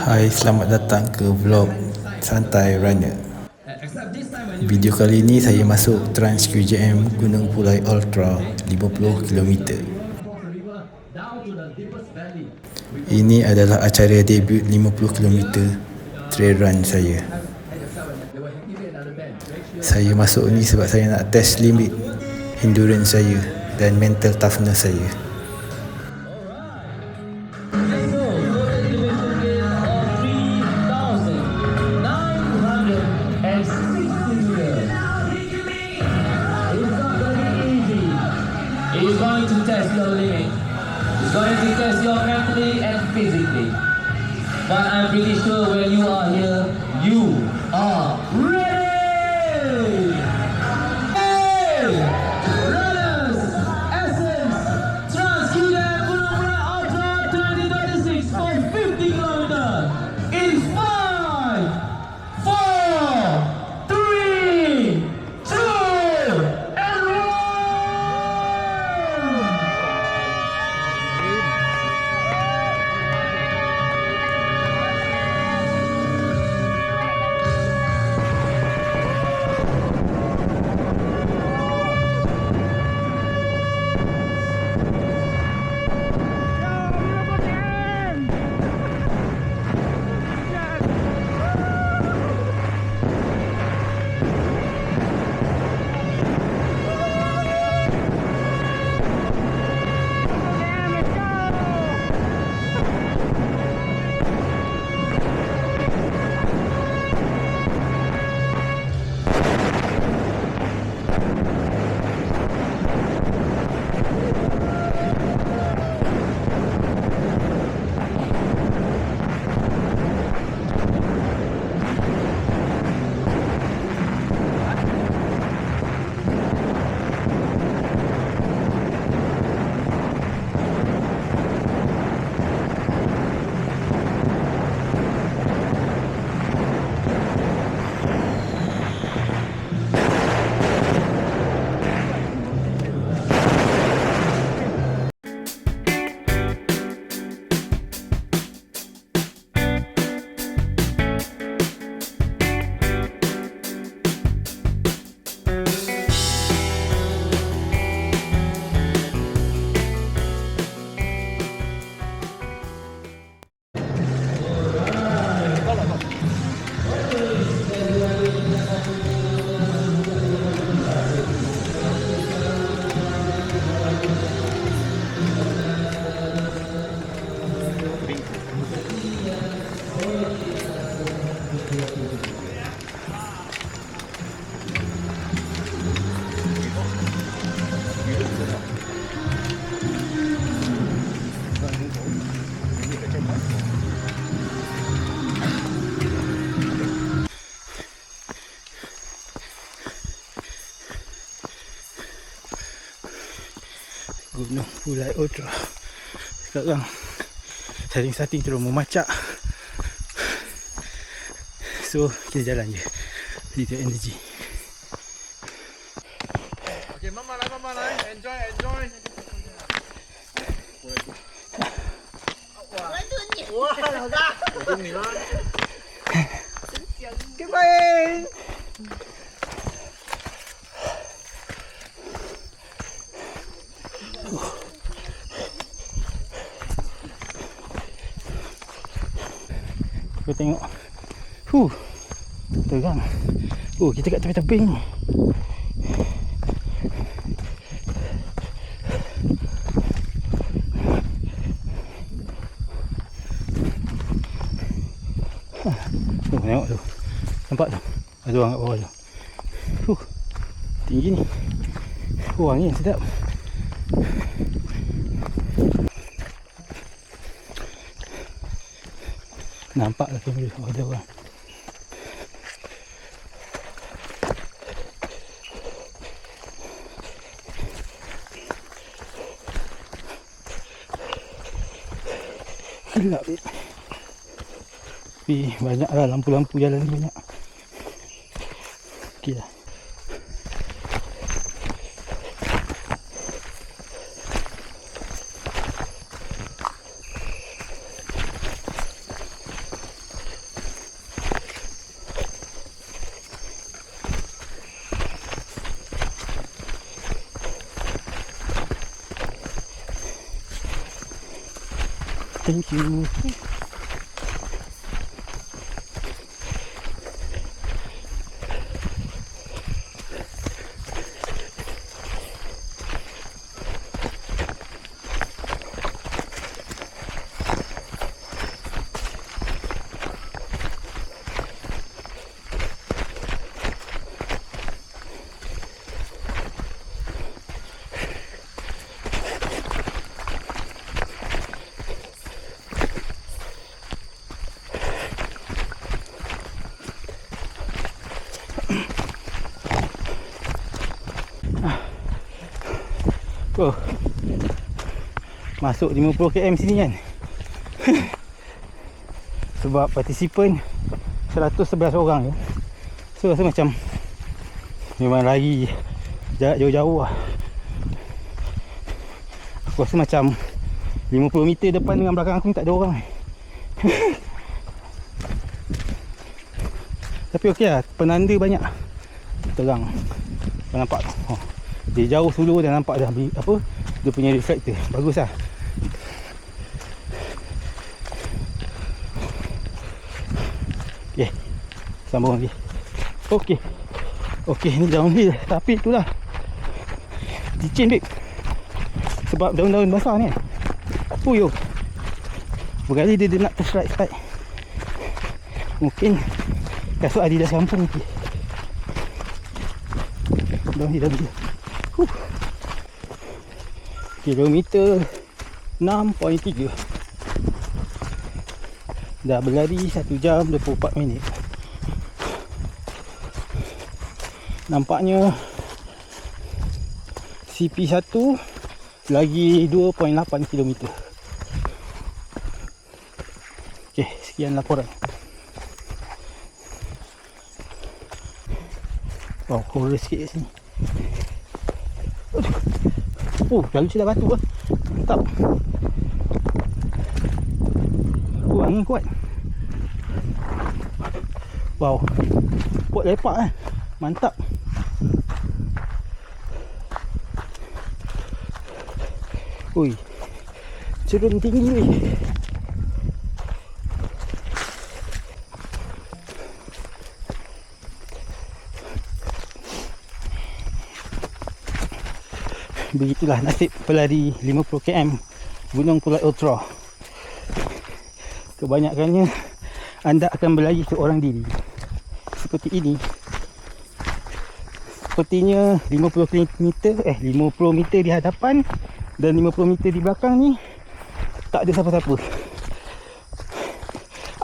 Hai, selamat datang ke vlog Santai Runner. Video kali ini saya masuk Trans QJM Gunung Pulai Ultra 50 km. Ini adalah acara debut 50 km trail run saya. Saya masuk ni sebab saya nak test limit endurance saya dan mental toughness saya. It's going to test your limit. It's going to test your mentally and physically. But I'm pretty sure when you are here, you are ready! Hey! Runners! Essence! Trans QJM Gunung Pulai Ultra 2026 for 50 km! In 5, 4, 3, 2, and 1! Gunung Pulai Ultra. Sekarang starting terus memacak. So kita jalan je. Little energy. Okay, mama lah. Enjoy. Wah, dah. Ni lah. Goodbye. Kau tengok. Terang. Kita kat tepi tebing ni. Tengok tu. Nampak tu? Ada orang kat bawah tu. Tinggi ni. Angin sedap. Nampak lah kamera. Ada orang. Gelap ni. Tapi banyak lah lampu-lampu jalan ni banyak. Okey lah. Thank you. Oh, masuk 50 km sini kan. Sebab partisipan 111 orang je. So rasa macam memang lari jarak jauh-jauh lah. Aku rasa macam 50 meter depan dengan belakang aku ni tak ada orang. Tapi okey lah, penanda banyak terang. Kau nampak tu. Oh. Dia jauh dulu dah nampak dah apa dia punya reflector. Bagus lah. Okay, sambung lagi. Okay, okay, ni downhill. Tapi itulah licin babe. Sebab daun-daun basah ni. Yo. Berkali dia nak terslide. Mungkin kasut Adidas kampung ni. Downhill dah. Kilometer 6.3. Dah berlari 1 jam 24 minit. Nampaknya CP1 lagi 2.8 km. Okey, sekian laporan. Oh, horror sikit kat sini. Lalu sudah batu lah. Mantap. Angin kuat. Wow. Kuat lepak kan. Mantap. Ui. Cerun tinggi ni. Begitulah nasib pelari 50 km Gunung Pulai Ultra. Kebanyakannya anda akan berlari seorang diri. Seperti ini. Sepertinya 50 meter di hadapan dan 50 meter di belakang ni tak ada siapa-siapa.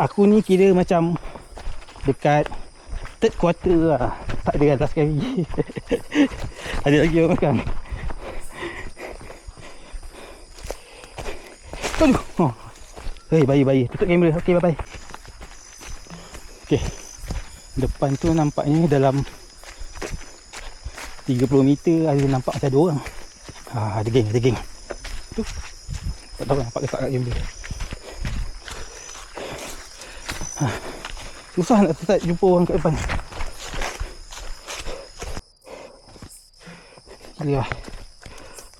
Aku ni kira macam dekat third quarter lah. Tak ada atas sekali. Ada lagi orang makan. Aduh. Oh. Hei, bayi. Tutup kamera. Okey, bye-bye. Okey. Depan tu nampaknya dalam 30 meter ada nampak macam ada orang. Ada geng. Tu. Tak tahu nampak ke tak kat kamera. Susah nak start jumpa orang kat depan. Gila.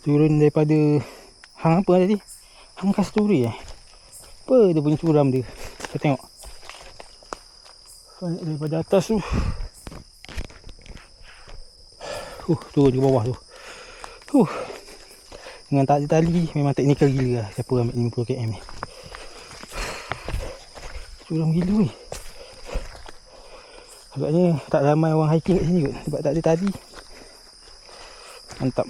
Turun daripada hang apa tadi? Hang Kasturi Apa dia punya curam dia? Kita tengok. Daripada atas tu. Turun ke bawah tu. Dengan tak ada tali. Memang teknikal gila lah. Siapa ambil 50 km ni. Curam gila weh. Agaknya tak ramai orang hiking kat sini kot. Sebab tak ada tali. Mantap.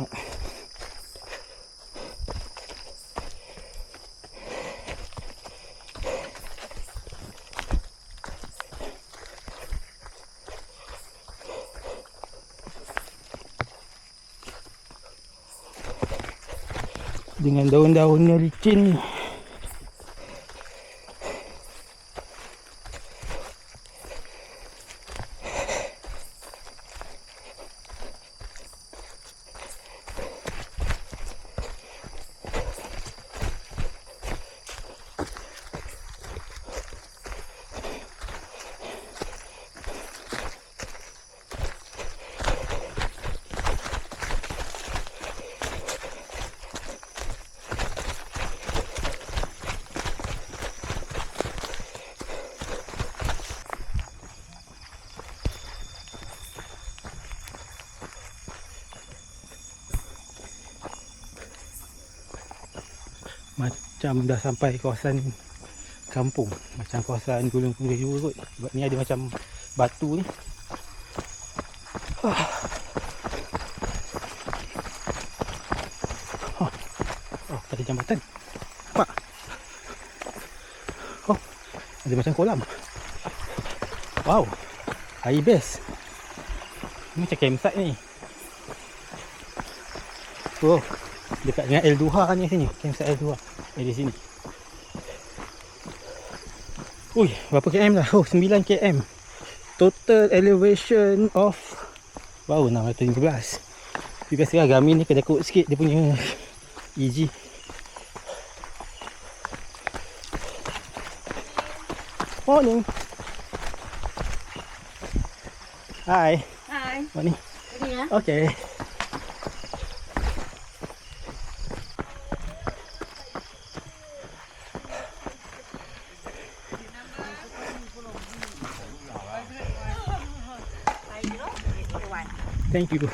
Dengan daun-daunnya licin ni. macam dah sampai kawasan kampung, macam kawasan Gunung Punggung kot. Sebab ni ada macam batu ni. Oh, ada jambatan. Nampak? Oh, ada macam kolam. Wow, air base. Ni macam campsite ni. Oh, dekat dengan L2 ni sini. Campsite L2 di sini. Ui, berapa km dah? Oh, 9 km. Total elevation of wow, 617. Tapi biasalah Garmin ni kena kot sikit dia punya EG. Morning. Hi. Hi. Morning. Ini ya. Okay. Thank you.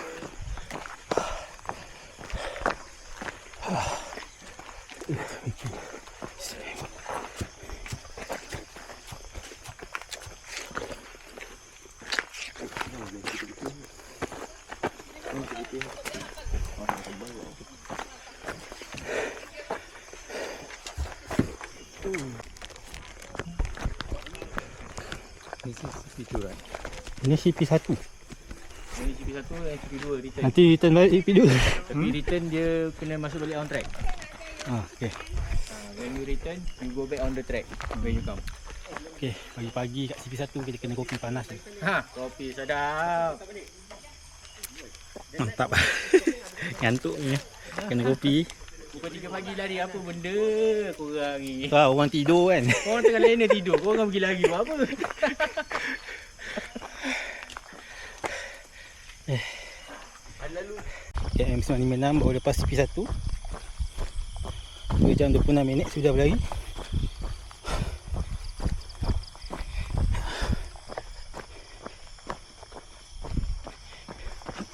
This is CP2 right? Ini CP1. Ini CP1 dan CP2 return. Nanti return balik CP2. Tapi return dia kena masuk balik on track. Okay. When you return, you go back on the track when you come. Okay, pagi-pagi kat CP1 kita kena kopi panas ni. Ha, kopi sedap. Mantap. Ngantuk ni. Kena kopi. Pukul 3 pagi lari apa benda korang ni? Wah, orang tidur kan. Korang tengah lena tidur, korang pergi lari buat apa? KM 956 baru lepas CP1. 2 jam 26 minit sudah berlari.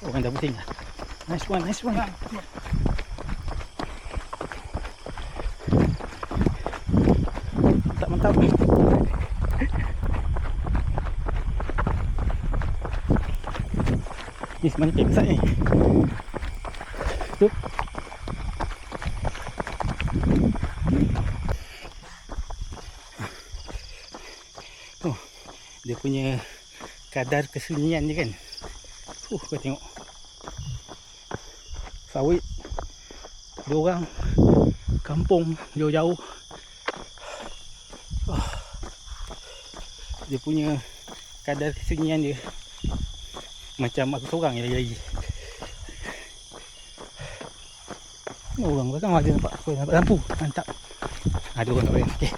Orang dah pusing lah. Nice one, nice one. Mantap, mantap. Ni sebenarnya campsite ni. Tu. Oh, dia punya kadar kesunyian dia kan. Kau tengok. Sawit. Dia orang kampung jauh-jauh. Dia punya kadar kesunyian dia macam aku seorang yang lagi. Orang belakang ada nampak. Aku nampak lampu. Mantap. Ada orang kat belakang. Okey. Okay.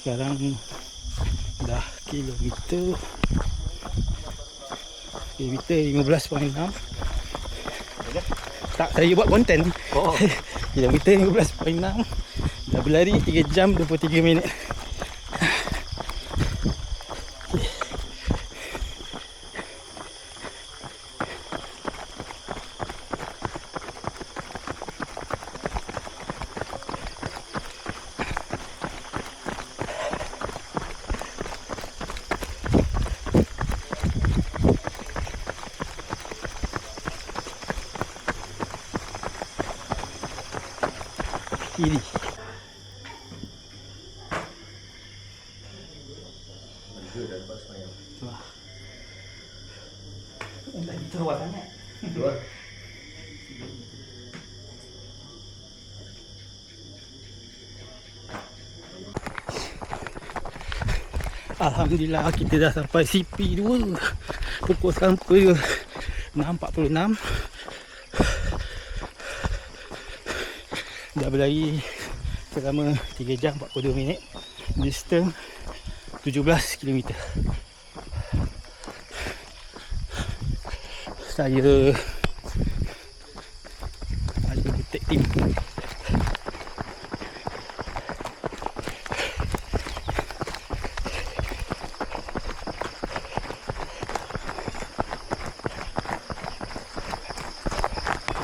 Sekarang dah kilometer 15.6. Tak, saya buat konten. Oh. Kilometer 15.6. Dah berlari 3 jam 23 minit. Kiri. Wah. Dah terwah sangat. Alhamdulillah kita dah sampai CP2. Pukul sekarang pukul 6.46. Dah berlari selama 3 jam 42 minit. Distance 17 km. Saya ada detect team.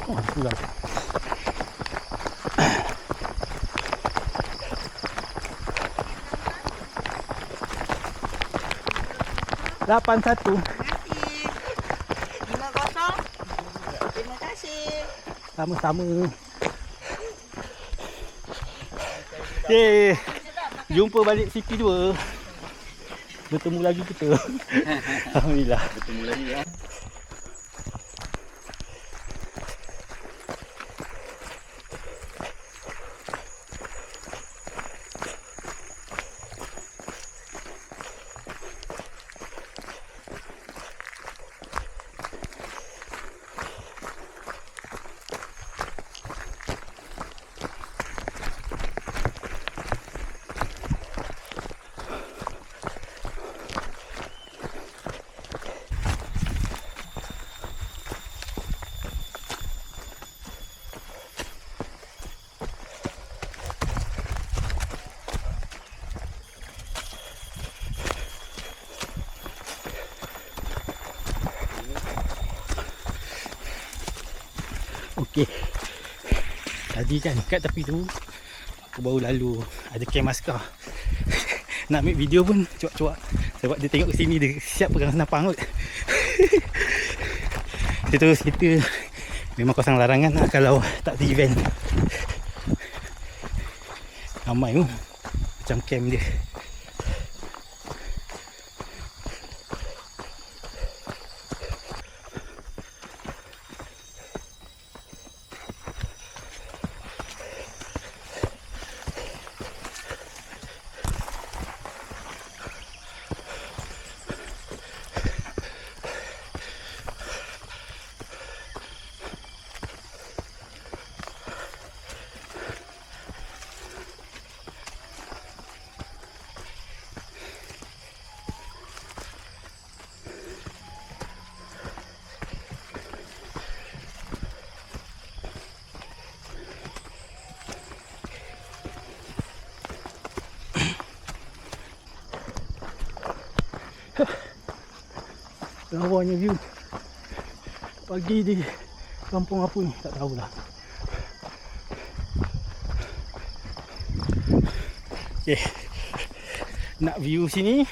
Oh, pulang. Lapan satu. Terima kasih. 5-0. Terima kasih. Sama-sama. Yeay. Jumpa balik CP2. Bertemu lagi kita. Alhamdulillah. Bertemu lagi ya. Okey. Tadi kan kat tepi tu aku baru lalu ada camp askar. Nak ambil video pun cuak-cuak sebab dia tengok ke sini dia siap pegang senapang kot. Dia terus kita memang kosong larangan lah kalau tak ada event. Ramai tu macam camp dia. Lawanya view pagi di kampung apa ni tak tahulah. Okay. Nak view sini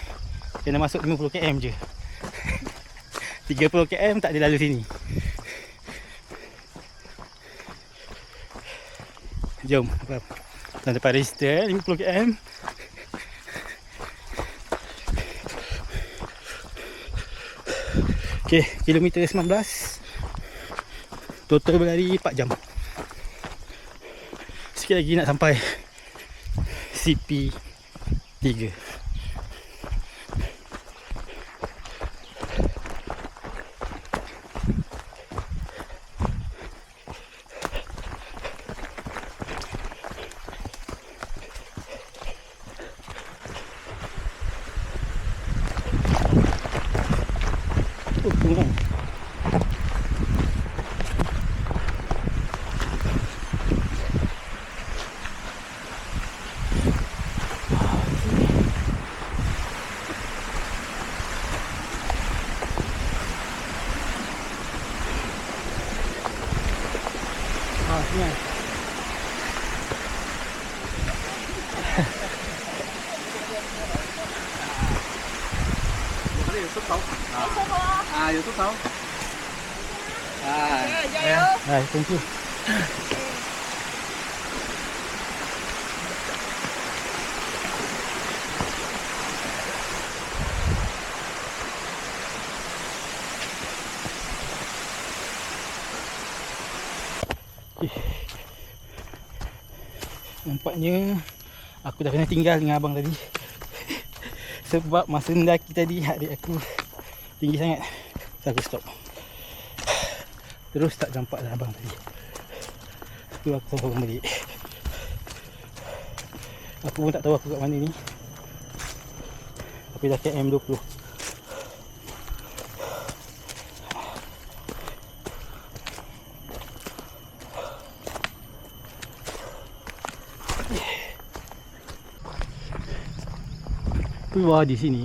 kena masuk 50 km je. 30 km tak ada lalu sini. Jom dan depan register 50 km. Okey, kilometer 19. Total berlari 4 jam. Sikit lagi nak sampai CP3. Vô tốt không? Rồi, thank you. Nampaknya aku dah kena tinggal dengan abang tadi. Sebab masa mendaki tadi adik aku tinggi sangat. So aku stop. Terus tak nampak dah abang tadi. Tu aku sambung balik. Aku pun tak tahu aku kat mana ni. Tapi dah KM 20. Keluar di sini.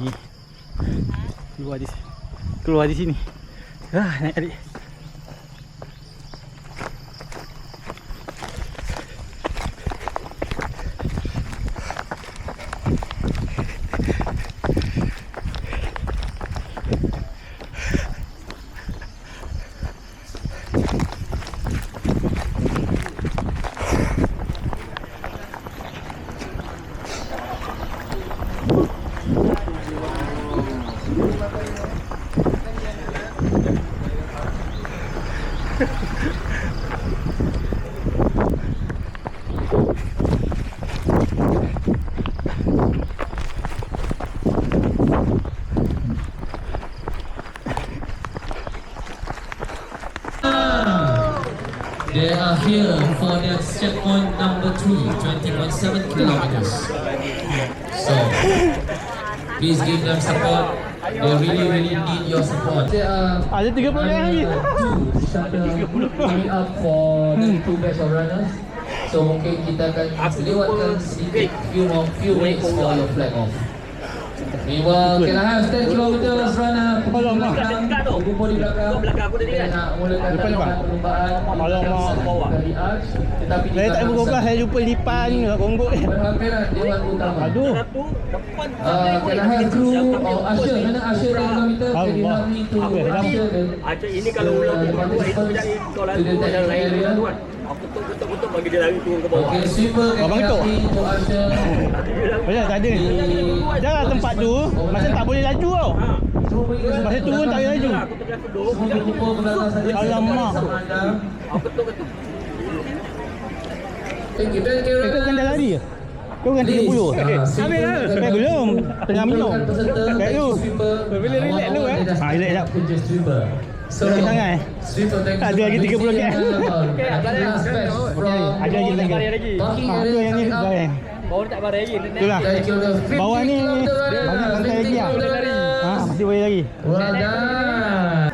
Keluar di sini. Naik adik. They are here for their checkpoint number 3, 20.7 kilometers. So, please give them support. They really need your support. There are Ada 30 lagi. two shuttle coming up for the two batch of runners. So mungkin kita akan lewatkan sedikit few minutes for your flag off. Meanwhile, can I have 10 kilometers runner pergi belakang, berkumpul di belakang. Kita nak mulakan perlombaan dari arch. Tetapi Saya tak buka kelas, saya lupa lipan gonggok ni. berhampiran Dewan Utama. Aduh. Can I have crew or usher? Mana usher 10 kilometer? Can you help me to usher the Ini kalau ulang participants kau to the technical area? Aku betul bagi dia lari turun ke bawah. Okay, sweeper can you help me to usher Banyak tak ada. Jangan tempat tu, masa tak boleh laju tau. Masa turun tak boleh laju. Aku terbiasa duduk. semua berkumpul ke belakang saja. Alamak. Sama anda. Betul. Thank you. Kau kan dah lari ke? Kau kan 30 ke? Habis dah. Belum. Tengah minum. Baik tu. Boleh relax dulu Relax jap. So, Relax sangat sweeper, thank you. Ada lagi 30 km. Last batch from Ada lagi lagi. Parking Tu area yang ni coming up. bayang. Bawah tak barang lagi. Itulah. Thank you. Bawah ni banyak santai lagi lah. Masih boleh lagi. Well done.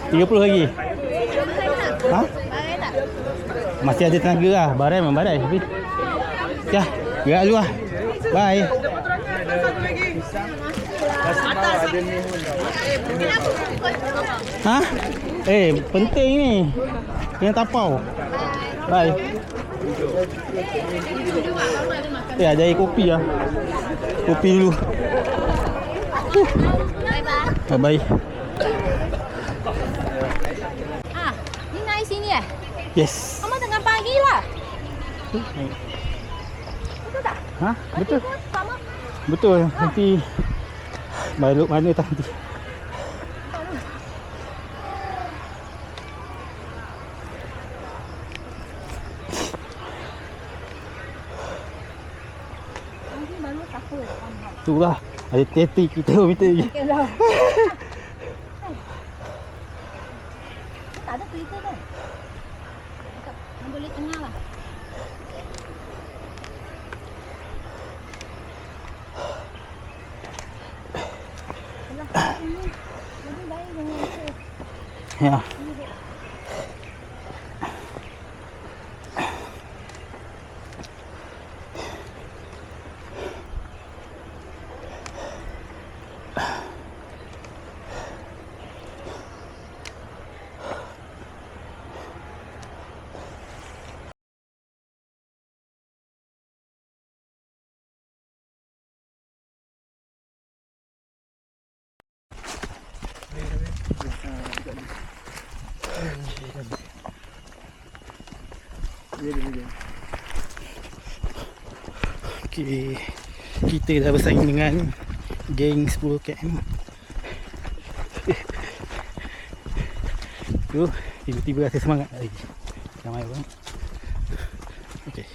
30 lagi. Ha? Barai tak? Masih ada tenaga lah. Barai memang barai. Tapi dah, gerak dulu lah. Bye. Ha? Penting ni. Kena tapau. Bye. Ada air kopi lah. Kopi dulu. Bye-bye. Bye. Ni naik sini Yes. Kamu tengah pagi lah. Betul tak? Ha? Betul. Pun sama. Betul. Nanti balik mana tak nanti. Nanti baru takut. Itulah. Ada 30 kilometer lagi. Okay lah. Tak ada Twitter kan? Yang boleh tengah lah. Lebih baik dengan Ya. Okey. Kita dah bersaing dengan geng 10 km. Tu tiba-tiba rasa semangat lagi. Ramai orang. Okey.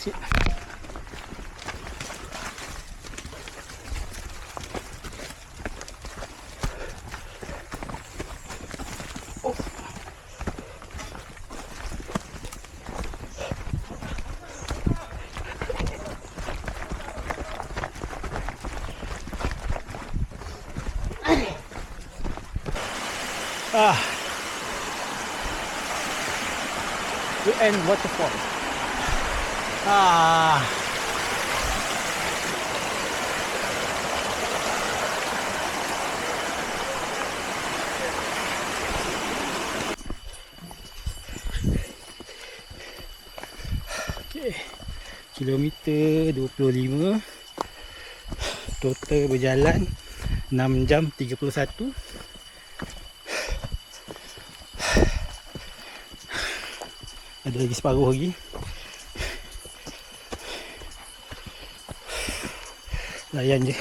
sikit. UN waterfall. Okay. Kilometer 25. Total berjalan 6 jam 31. Ada lagi separuh lagi. Layan je.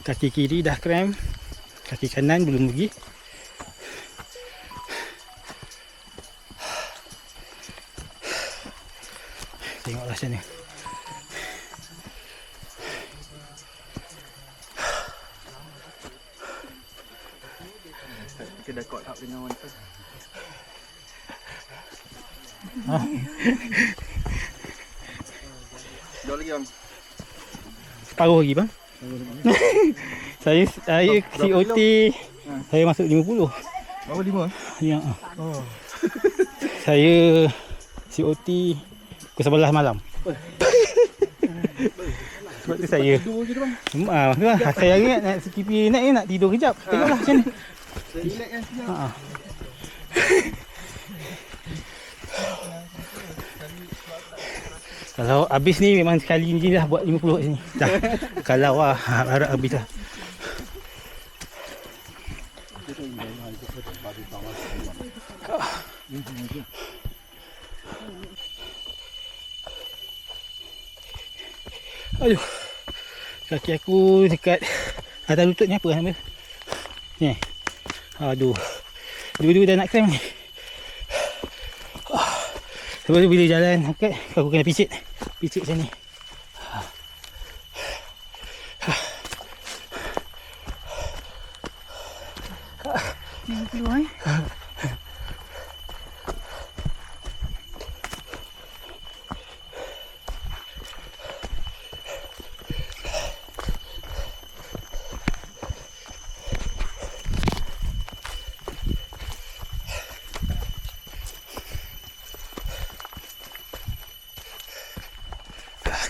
Kaki kiri dah cramp, kaki kanan belum lagi. Tengoklah macam ni. Kita dah caught up dengan one first. Jauh lagi bang. Separuh lagi bang. Saya COT saya masuk 50. Berapa 5? Ya. Saya COT pukul 11 malam. Sebab tu saya Tidur je bang. saya ingat nak CKP naik nak tidur kejap. Tengoklah macam ni. Relax kan sekejap. Kalau habis ni memang sekali ni dah buat 50 kat sini. Dah. Kalau harap habis lah. Aduh. Kaki aku dekat atas lutut ni apa nama? Ni. Aduh. Dua-dua dah nak cramp ni. Sebab tu bila jalan okay, aku kena picit macam ni. Keluar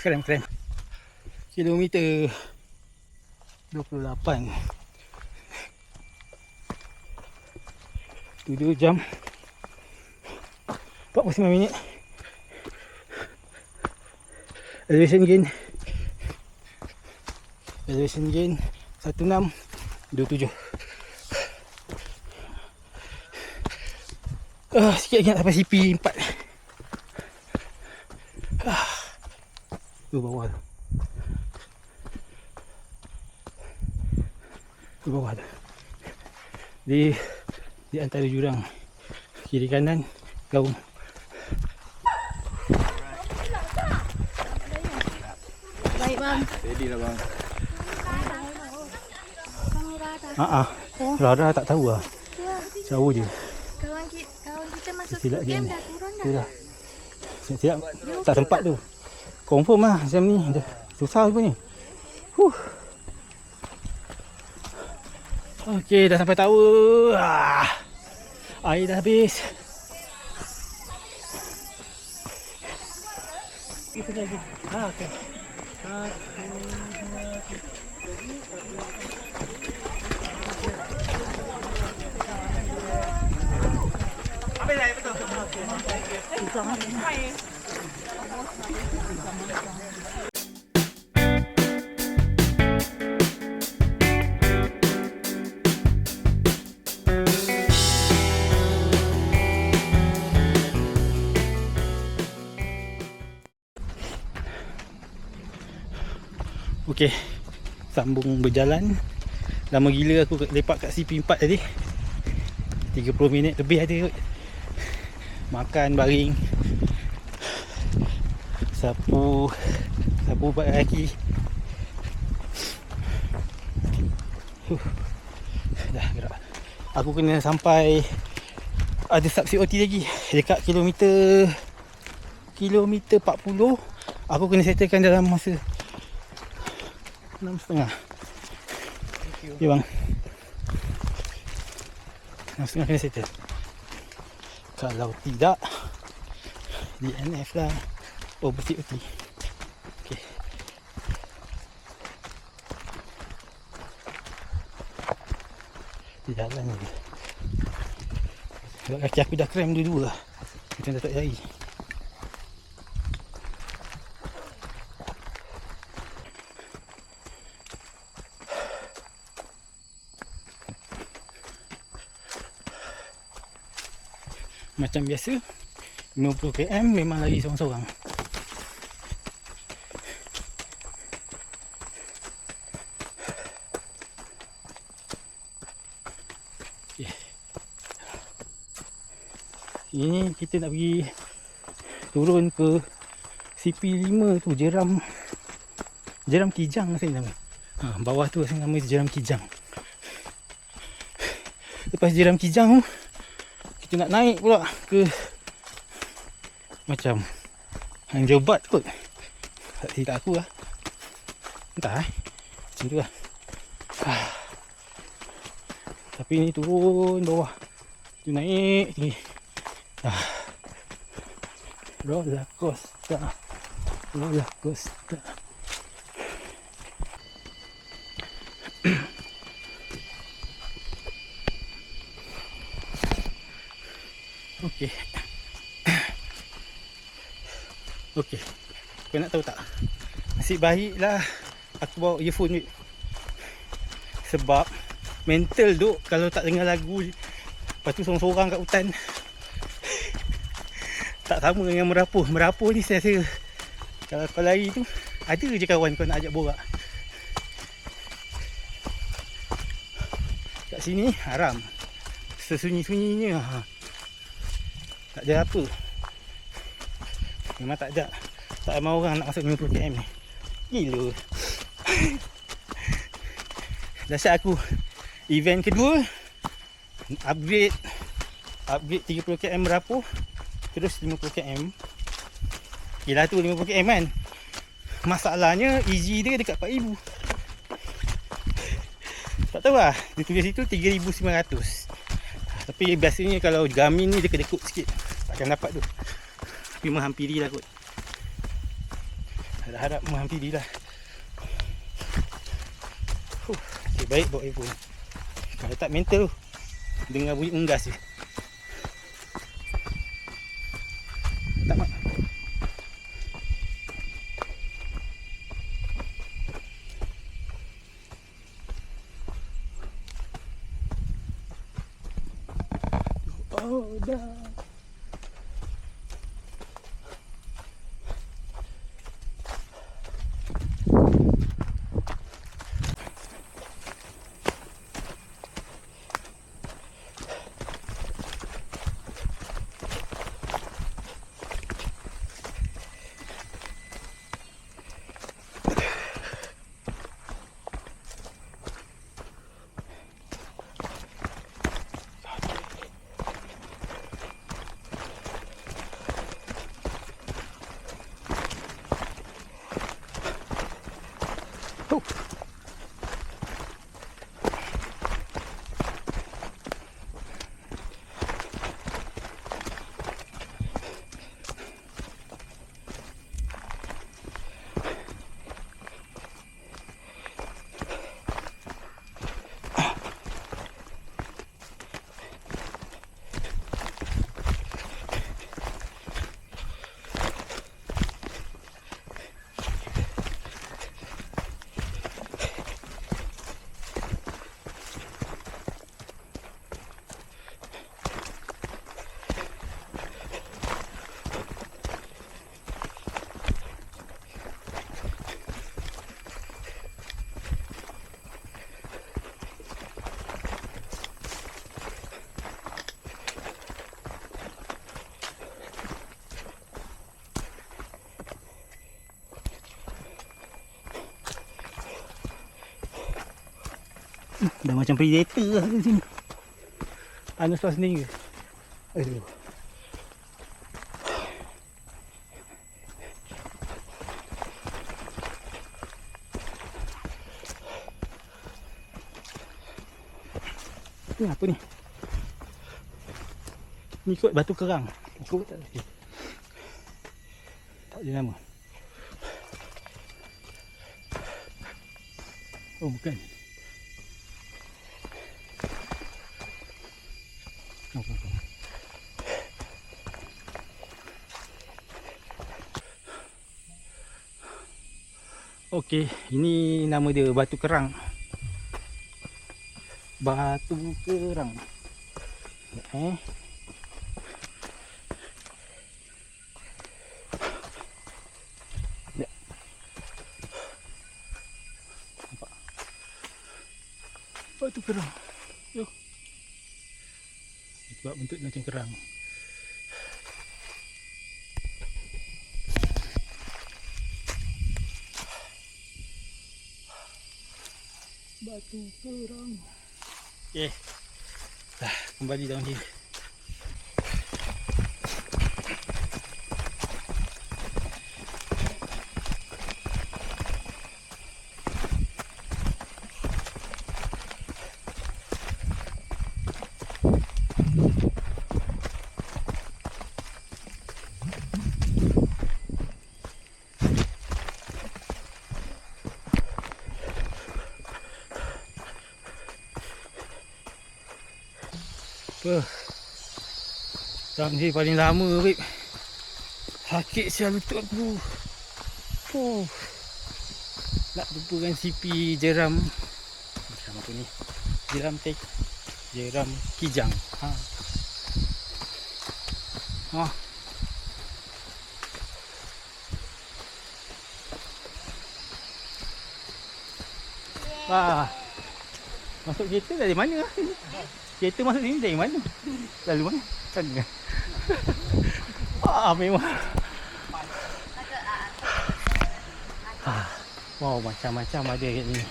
Krem. Kilometer 28. 7 jam 49 minit. Elevation gain 1627. Sikit lagi nak sampai CP 4. Tu bawah tu. Tu bawah tu. Di antara jurang kiri kanan gaung. baik bang. Ready lah bang. Kamera dah. Rara tak tahu lah. Jauh je. Kawan kita masuk Silap game dia. dah turun dah. Tu dah. Siap. Tak sempat tu. Confirm lah macam ni. Susah pun ni. Okey, dah sampai tower. Air dah habis. Itu lagi. Okey. Okey, sambung berjalan. Lama gila aku lepak kat CP4 tadi. 30 minit lebih ada kot. Makan, baring. Sapu buat kaki. Dah gerak. Aku kena sampai, ada sub COT lagi dekat kilometer 40. Aku kena settlekan dalam masa 6.5. Okay bang, 6.5 kena settle. Kalau tidak, DNF lah. Oh, bersih OT. Okay. Di jalan ni. Sebab kaki aku dah krem dua-dua lah. Macam dah tak jari. Macam biasa, 50 km memang lari seorang-seorang. Okay. Ini kita nak pergi turun ke CP5 tu, Jeram Kijang saya nama. Bawah tu saya nama Jeram Kijang. Lepas Jeram Kijang tu, kita nak naik pula ke macam Hang Jebat kot. Tak silap aku lah. Entah macam tu lah. Tapi ni turun bawah, tu naik tinggi. Roller coaster. Okey. Okey. Kau nak tahu tak? Nasib baiklah aku bawa earphone ni. Sebab mental duk kalau tak dengar lagu, lepas tu sorang-sorang kat hutan. Tak sama dengan merapuh. Merapuh ni saya rasa kalau kau lari tu, ada je kawan kau nak ajak borak. Kat sini haram. Sesunyi-sunyinya. Tak ada apa. Memang tak ada. Tak ramai orang nak masuk 50 km ni. Gila. Dahsyat aku. Event kedua, upgrade 30 km merapuh, terus 50 km. Yelah tu 50 km kan. Masalahnya EG dia dekat 4,000. Tak tahu lah, dia tulis situ 3,900. Tapi biasanya kalau Garmin ni dia kedekut sikit, takkan dapat tu. Tapi menghampiri lah kot. Harap-harap menghampiri lah. Okay, baik bawa iPhone. Kalau tak mental tu, dengar bunyi unggas je. Tak mak. Oh dah. Dah macam predator lah kat sini. Anu suara sendiri ke? Aduh. Ni apa ni? Ni kot batu kerang. Aku tak tahu. Tak ada nama. Oh bukan. Bukan. Okey, ini nama dia batu kerang. Batu kerang. Ya. Nampak. Batu kerang. Yo. Sebab bentuk macam kerang. Batu kerang. Okey. Dah kembali down here. Down here paling lama babe. Sakit sial lutut aku. Oh. Nak jumpa dengan CP jeram. Jeram apa ni? Jeram kijang. Wah. Masuk kereta dari mana? Kereta masuk sini dari mana? Lalu mana? Kan? Memang. Wow, macam-macam ada kat ni.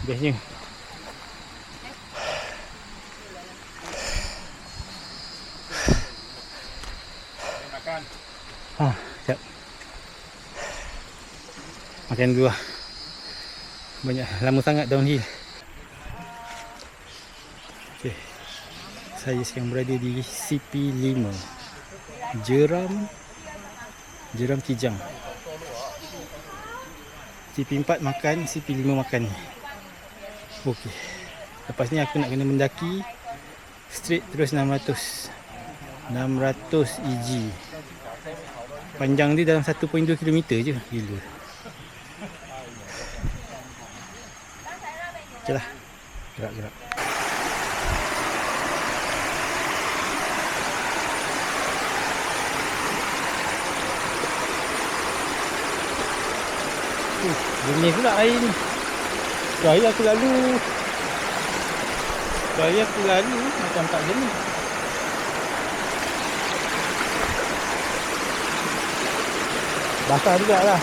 Bestnya. Makan. Sekejap. Makan dulu lah. Banyak, lama sangat downhill. Okay. Saya sekarang berada di CP5 Jeram Kijang. CP4 makan, CP5 makan. Okey. Lepas ni aku nak kena mendaki straight terus 600 EG. Panjang dia dalam 1.2 km je. Gila. Okey lah. Gerak. Jernih pula air ni. Hari aku lalu macam tak jernih. Basah juga lah.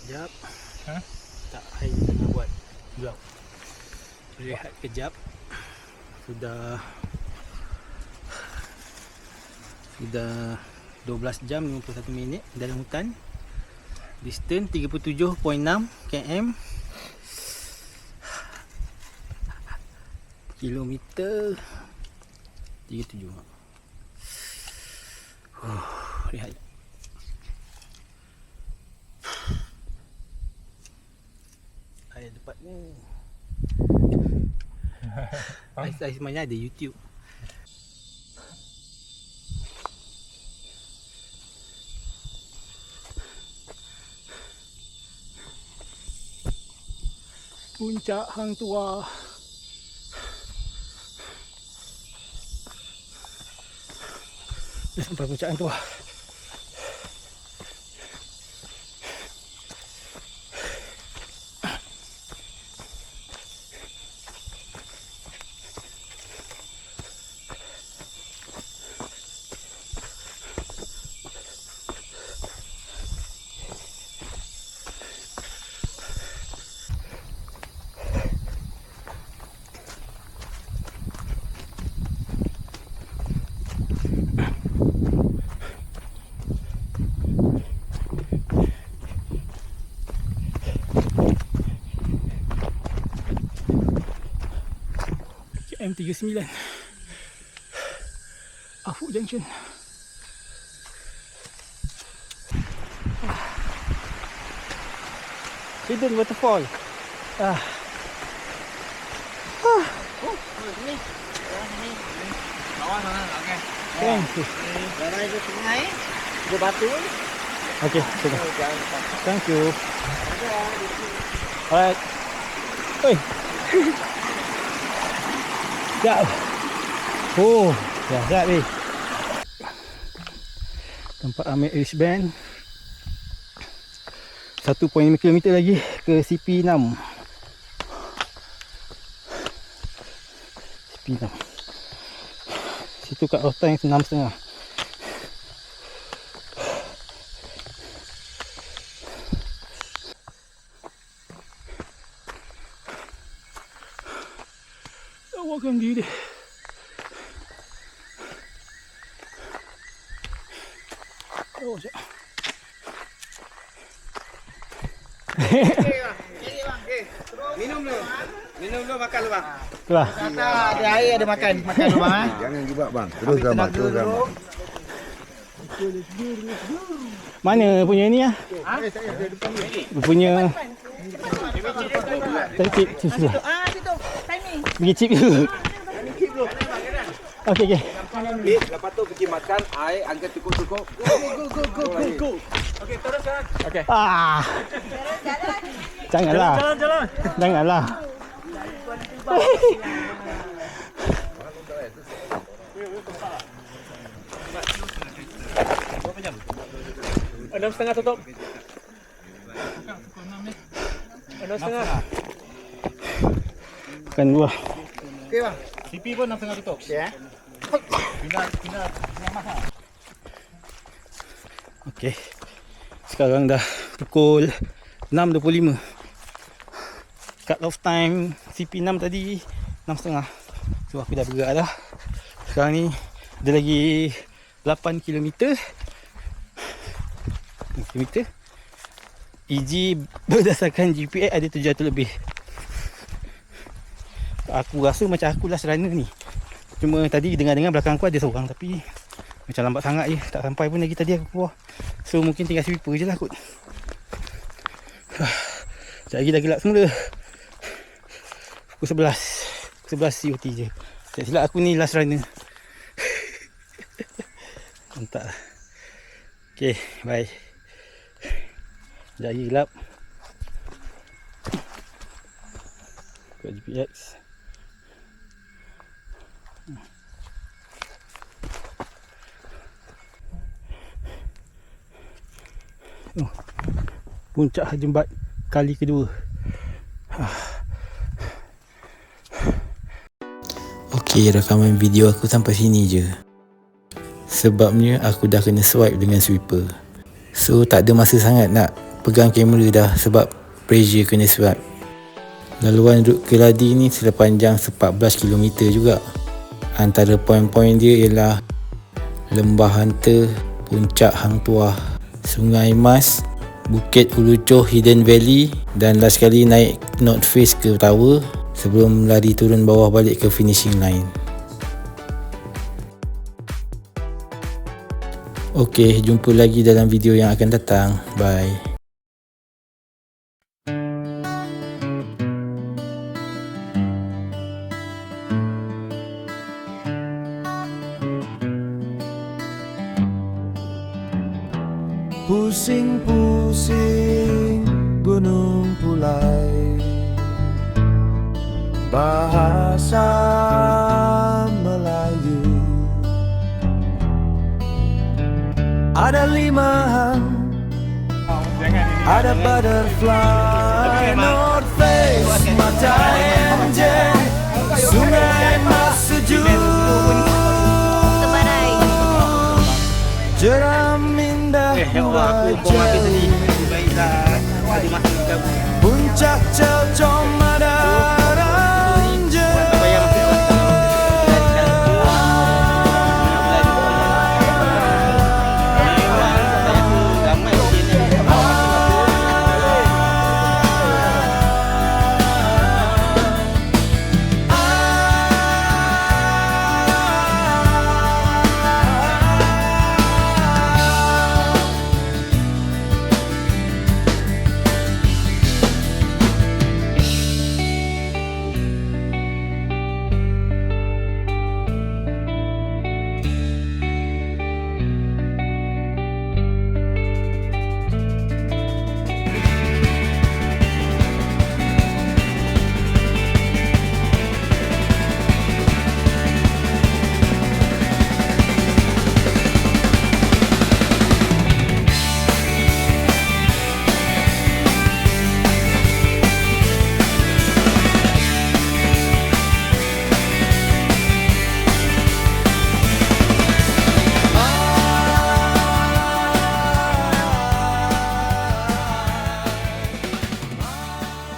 Sekejap. Tak, hari tengah buat vlog. Rehat kejap. Sudah 12 jam 51 minit dalam hutan. Distance 37.6 km. Kilometer 37. Rehat. Ais mana ada YouTube. Puncak Hang Tuah. Dah sampai puncak Hang Tuah. M39 Afuk Junction. Hidden Waterfall. Bawah sana, okey. Thank you. Jalan ke sungai, ke batu. Okay, thank you. Alright. Oi. Sekejap. Oh, sekejap ni. Tempat ambil wristband. 1.5 km lagi ke CP6. CP6. Situ kat Rotan 6.5. Awakkan diri. Oh, sekejap. Minum dulu. Minum dulu, makan dulu bang. Itulah. Kata ada air, ada makan. Makan dulu bang. Jangan juga bang. Teruskan bang. Teruskan bang. Mana punya ni ah? Punya chip sila. Situ. Timing. Pergi chip dulu. Okey okey. Lepas tu pergi makan, air, angkat cukup-cukup. Go. Okey, teruskan. Okey. Ah. Janganlah. Jalan. Janganlah. Enam setengah tutup. 6.5. Makan dua. Okey bang. CP pun 6.5 tutup. Okey Pindah. Okey. Sekarang dah pukul 6.25. Cut off time CP6 tadi 6.5. So aku dah bergerak dah. Sekarang ni ada lagi 8 km. EG berdasarkan GPS ada 700 lebih. Aku rasa macam aku last runner ni. Cuma tadi dengar-dengar belakang aku ada seorang, tapi macam lambat sangat je. Tak sampai pun lagi tadi aku keluar. So mungkin tinggal sweeper je lah kot. Sekejap lagi dah gelap semula. Pukul 11 COT je. Tak silap aku ni last runner. Mantap lah. Okay, bye. Sekejap lagi gelap. Buka GPX. Oh, puncak Hajerbat kali kedua. Okey, rakaman video aku sampai sini je. Sebabnya aku dah kena swipe dengan sweeper. So tak ada masa sangat nak pegang kamera dah sebab pressure kena swipe. Laluan Rut Keladi ni sepanjang 14 km juga. Antara poin-poin dia ialah Lembah Hunter, Puncak Hang Tuah, Sungai Mas, Bukit Ulucoh Hidden Valley dan last kali naik North Face ke Tower sebelum lari turun bawah balik ke finishing line. Okey, jumpa lagi dalam video yang akan datang. Bye. Pusing-pusing gunung pulai, bahasa Melayu. Ada limahan, ada butterfly, North Face, mata enjeng, sungai Mas sejuk, jeram indah wajah, puncak Cel Comai.